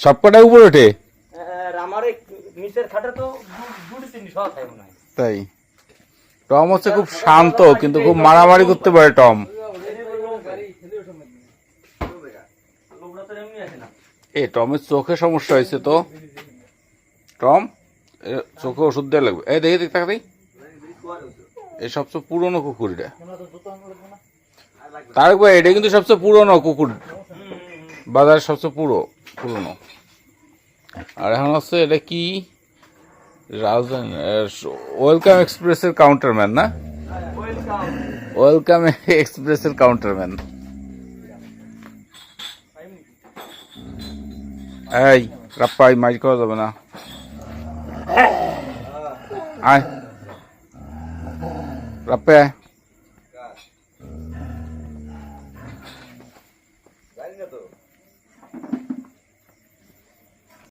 সবকটাই উপরে ওঠে আমার এই নিচের খাটে তো দুটি তিনটি সব থাকে মনে হয়। তাই টম হচ্ছে খুব শান্ত কিন্তু খুব মারামারি করতে পারে টম। লোকরা তো এমনি আছে না। টমের চোখে সমস্যা হয়েছে তো টম চোখে ওষুধ দেওয়া লাগবে। এই দেখি তাকাই এই সবচেয়ে পুরনো কুকুর এটা তার একবার এটা কিন্তু সবচেয়ে পুরনো কুকুর বাজারের সবচেয়ে পুরনো। আর এখন হচ্ছে এটা কি রাজধানী ওয়েলকাম এক্সপ্রেসের কাউন্টারম্যান না ওয়েলকাম এক্সপ্রেসের কাউন্টারম্যান। এই রাপ্পাই মাইর করা যাবে না আয় রাপ্পে আয় জানি না তো।